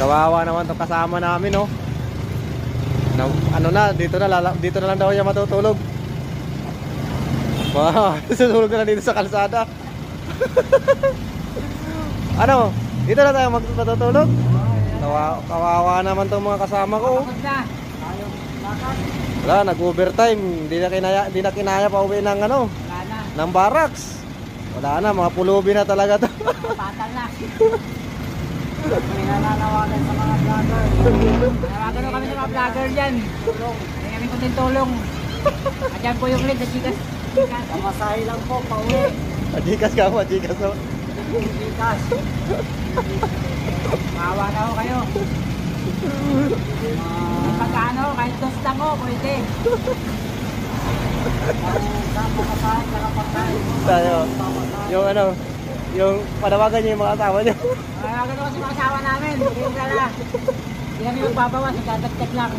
Kawawa naman to kasama namin, no. Ano na, dito na lang daw siya matutulog. Wow, tutulog na dito sa kalsada. Ano? Dito na tayo matutulog? Kawawa naman tong mga kasama ko. Wala, nag-overtime. Di na kinaya pa uwi ng ano, ng barracks. Wala na, mga pulubi na talaga to. Patal na. May nananawagan sa mga vlogger. Nanawagan kami sa mga vlogger dyan. May kami kunting tulong. At yan po yung link sa Gcash. Pamasahe lang po, pauwi. Majikas ka, majikas mo. Gcash. Maawa na ho kayo. Pagkano, kahit dos lang ho, pwede. Pamasahe, pagkain. Tayo, yung ano, yung panawagan niyo yung mga asawa niyo. Panawagan ko sa mga asawa namin. Hindi na. Hindi kami magbabawas, nagdadagdag lang.